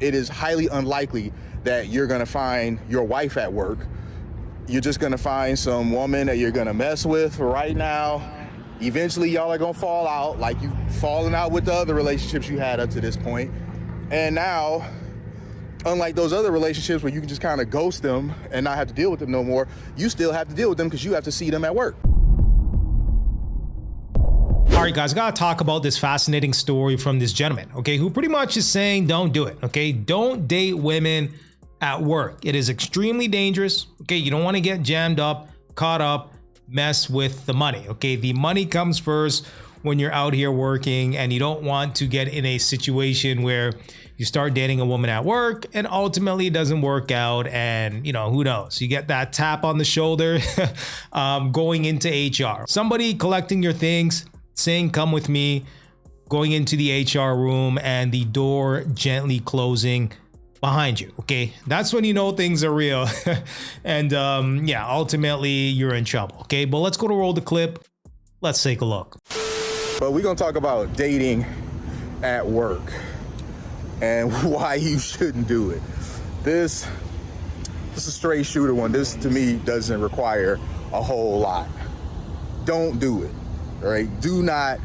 it is highly unlikely that you're gonna find your wife at work. You're just gonna find some woman that you're gonna mess with right now. Eventually y'all are gonna fall out like you've fallen out with the other relationships you had up to this point. And now, unlike those other relationships where you can just kind of ghost them and not have to deal with them no more, you still have to deal with them because you have to see them at work. All right, guys, I gotta talk about this fascinating story from this gentleman, okay, who pretty much is saying don't do it, okay? Don't date women at work. It is extremely dangerous, okay? You don't want to get jammed up, caught up, mess with the money, okay? The money comes first when you're out here working, and you don't want to get in a situation where you start dating a woman at work and ultimately it doesn't work out, and you know, who knows, you get that tap on the shoulder going into HR, somebody collecting your things, saying come with me, going into the HR room and the door gently closing behind you, okay? That's when you know things are real. And yeah, ultimately you're in trouble, okay? But let's go to roll the clip. Let's take a look. But we're gonna talk about dating at work and why you shouldn't do it. This is a straight shooter one. This to me doesn't require a whole lot. Don't do it, all right? Do not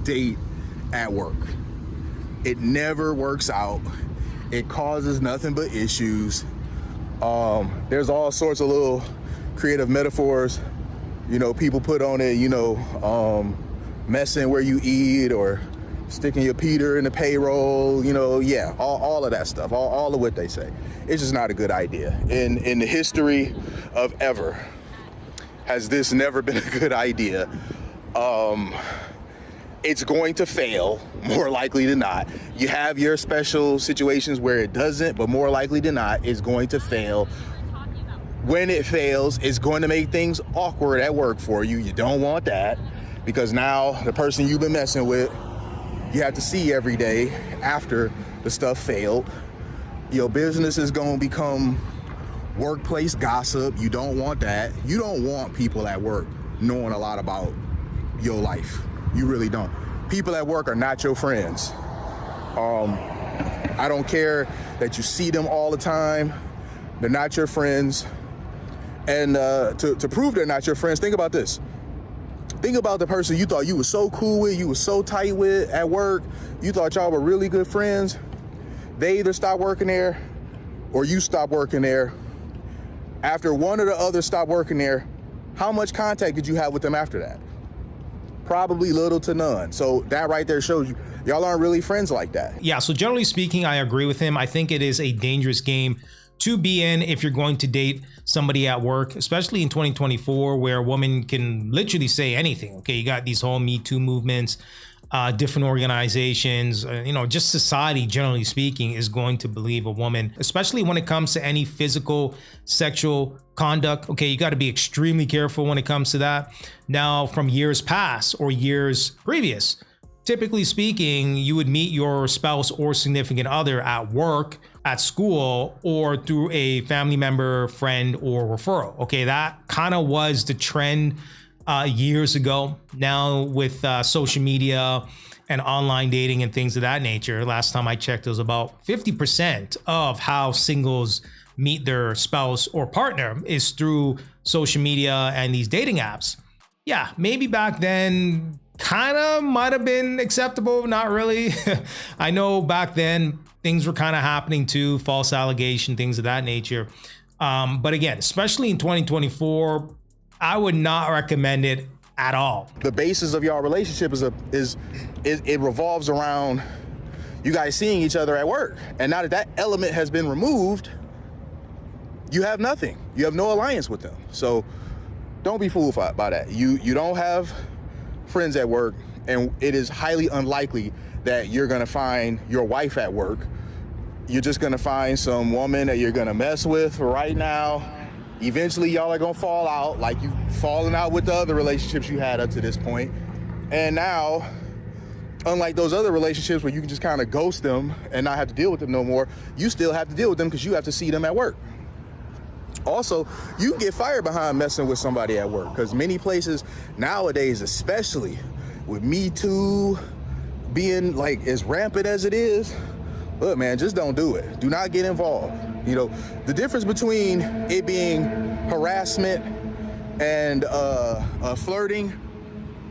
date at work. It never works out. It causes nothing but issues. There's all sorts of little creative metaphors, you know, people put on it, you know, messing where you eat or sticking your Peter in the payroll, you know, yeah, all of that stuff, all of what they say. It's just not a good idea. In the history of ever, has this never been a good idea? It's going to fail, more likely than not. You have your special situations where it doesn't, but more likely than not, it's going to fail. When it fails, it's going to make things awkward at work for you. You don't want that, because now the person you've been messing with, you have to see every day after the stuff failed. Your business is going to become workplace gossip. You don't want that. You don't want people at work knowing a lot about your life. You really don't. People at work are not your friends. I don't care that you see them all the time. They're not your friends. And to prove they're not your friends, think about this. Think about the person you thought you were so cool with, you were so tight with at work. You thought y'all were really good friends. They either stopped working there or you stopped working there. After one or the other stopped working there, how much contact did you have with them after that? Probably little to none. So that right there shows you y'all aren't really friends like that. Yeah, so generally speaking, I agree with him. I think it is a dangerous game to be in if you're going to date somebody at work, especially in 2024, where a woman can literally say anything. Okay, you got these whole Me Too movements, different organizations, you know, just society, generally speaking, is going to believe a woman, especially when it comes to any physical, sexual conduct. Okay, you got to be extremely careful when it comes to that. Now, from years past or years previous, typically speaking, you would meet your spouse or significant other at work, at school, or through a family member, friend, or referral. Okay, that kind of was the trend years ago. Now with social media and online dating and things of that nature, last time I checked, it was about 50% of how singles meet their spouse or partner is through social media and these dating apps. Yeah, maybe back then kind of might have been acceptable, not really. I know back then things were kind of happening too, false allegation, things of that nature. But again, especially in 2024, I would not recommend it at all. The basis of your relationship it revolves around you guys seeing each other at work. And now that that element has been removed, you have nothing. You have no alliance with them. So don't be fooled by that. You don't have friends at work, and it is highly unlikely that you're gonna find your wife at work. You're just gonna find some woman that you're gonna mess with right now. Eventually y'all are gonna fall out like you've fallen out with the other relationships you had up to this point. And now, unlike those other relationships where you can just kind of ghost them and not have to deal with them no more, you still have to deal with them because you have to see them at work. Also, you can get fired behind messing with somebody at work, because many places nowadays, especially with Me Too being like as rampant as it is, look, man, just don't do it. Do not get involved. You know, the difference between it being harassment and flirting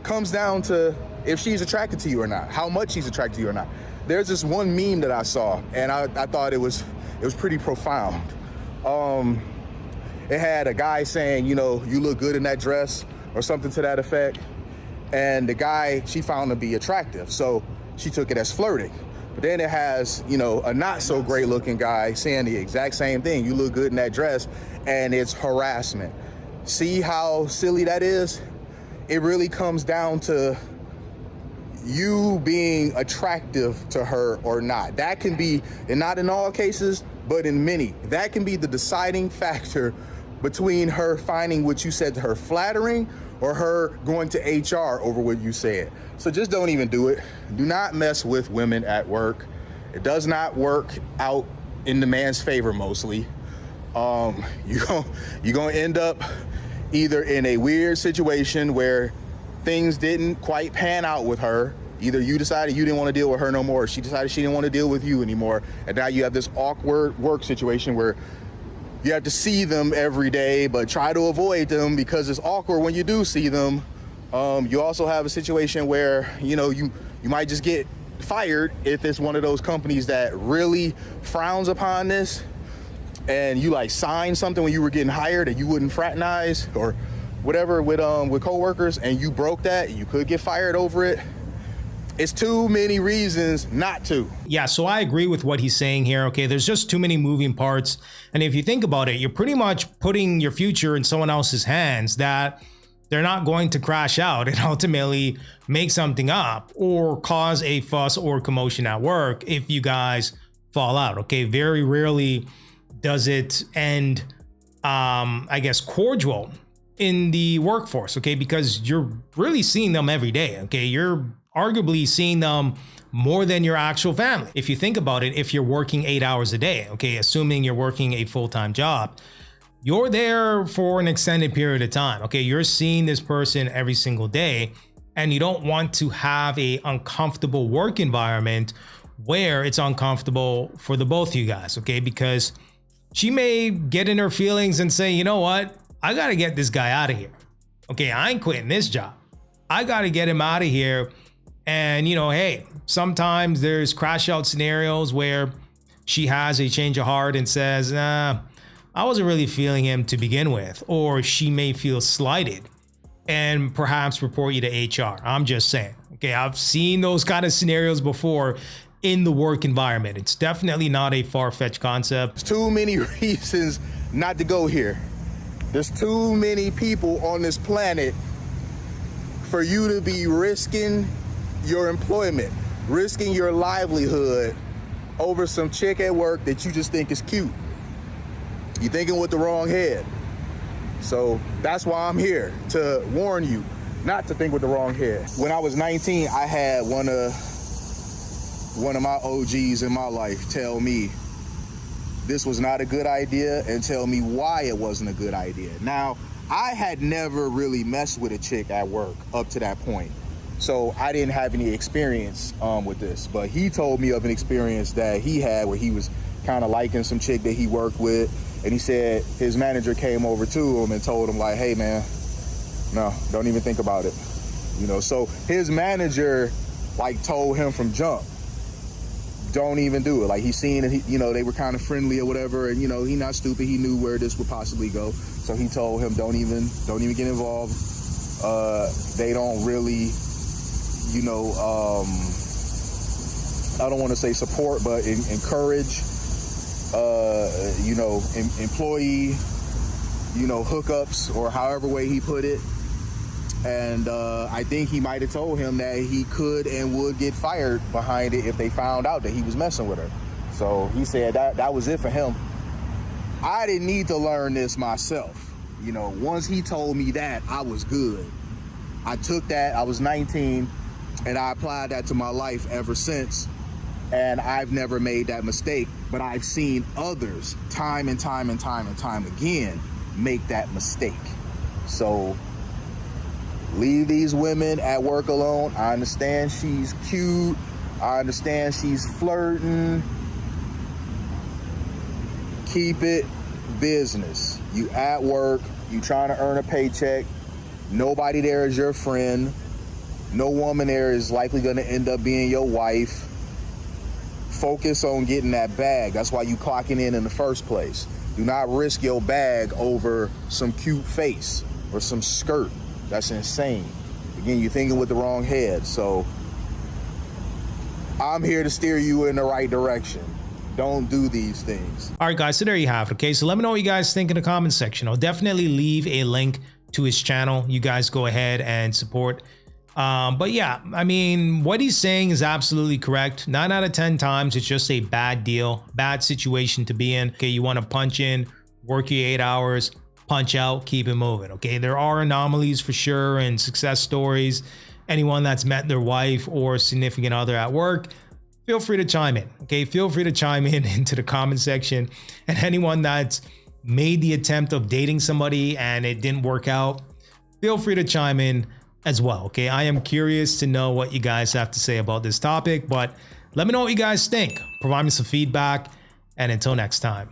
comes down to if she's attracted to you or not, how much she's attracted to you or not. There's this one meme that I saw, and I thought it was pretty profound. It had a guy saying, you know, you look good in that dress or something to that effect. And the guy, she found to be attractive, so she took it as flirting. But then it has, you know, a not so great looking guy saying the exact same thing. You look good in that dress, and it's harassment. See how silly that is? It really comes down to you being attractive to her or not. That can be, and not in all cases, but in many, that can be the deciding factor between her finding what you said to her flattering or her going to HR over what you said. So just don't even do it. Do not mess with women at work. It does not work out in the man's favor mostly. You're gonna end up either in a weird situation where things didn't quite pan out with her. Either you decided you didn't want to deal with her no more, or she decided she didn't want to deal with you anymore, and now you have this awkward work situation where you have to see them every day, but try to avoid them because it's awkward when you do see them. You also have a situation where, you know, you might just get fired if it's one of those companies that really frowns upon this, and you like signed something when you were getting hired and you wouldn't fraternize or whatever with coworkers, and you broke that, and you could get fired over it. It's too many reasons not to. Yeah, so I agree with what he's saying here. Okay, there's just too many moving parts. And if you think about it, you're pretty much putting your future in someone else's hands that they're not going to crash out and ultimately make something up or cause a fuss or commotion at work if you guys fall out. Okay, very rarely does it end, I guess, cordial in the workforce. Okay, because you're really seeing them every day. Okay, you're arguably seeing them more than your actual family. If you think about it, if you're working 8 hours a day, okay, assuming you're working a full-time job, you're there for an extended period of time. Okay, you're seeing this person every single day, and you don't want to have a uncomfortable work environment where it's uncomfortable for the both of you guys, okay? Because she may get in her feelings and say, you know what? I gotta get this guy out of here. Okay, I ain't quitting this job. I gotta get him out of here. And, you know, hey, sometimes there's crash out scenarios where she has a change of heart and says, I wasn't really feeling him to begin with. Or she may feel slighted and perhaps report you to HR. I'm just saying. Okay, I've seen those kind of scenarios before in the work environment. It's definitely not a far-fetched concept. There's too many reasons not to go here. There's too many people on this planet for you to be risking your employment, risking your livelihood over some chick at work that you just think is cute. You're thinking with the wrong head. So that's why I'm here, to warn you not to think with the wrong head. When I was 19, I had one of my OGs in my life tell me this was not a good idea and tell me why it wasn't a good idea. Now, I had never really messed with a chick at work up to that point. So I didn't have any experience with this, but he told me of an experience that he had where he was kind of liking some chick that he worked with, and he said his manager came over to him and told him like, hey man, no, don't even think about it. You know, so his manager like told him from jump, don't even do it. Like he seen it, you know, they were kind of friendly or whatever, and you know, he not stupid, he knew where this would possibly go. So he told him, don't even get involved. They don't really, you know, I don't want to say support, but encourage, you know, employee, you know, hookups, or however way he put it. And I think he might have told him that he could and would get fired behind it if they found out that he was messing with her. So he said that was it for him. I didn't need to learn this myself. You know, once he told me that, I was good. I took that, I was 19, and I applied that to my life ever since. And I've never made that mistake, but I've seen others time and time again make that mistake. So leave these women at work alone. I understand she's cute. I understand she's flirting. Keep it business. You at work, you trying to earn a paycheck. Nobody there is your friend. No woman there is likely going to end up being your wife. Focus on getting that bag. That's why you clocking in the first place. Do not risk your bag over some cute face or some skirt. That's insane. Again, you're thinking with the wrong head. So I'm here to steer you in the right direction. Don't do these things. All right, guys, so there you have it. Okay, so let me know what you guys think in the comment section. I'll definitely leave a link to his channel. You guys go ahead and support. But yeah, I mean, what he's saying is absolutely correct. 9 out of 10 times, it's just a bad deal, bad situation to be in. Okay, you want to punch in, work your 8 hours, punch out, keep it moving. Okay, there are anomalies for sure and success stories. Anyone that's met their wife or significant other at work, feel free to chime in. Okay, feel free to chime in into the comment section. And anyone that's made the attempt of dating somebody and it didn't work out, feel free to chime in as well. Okay, I am curious to know what you guys have to say about this topic, but let me know what you guys think. Provide me some feedback, and until next time.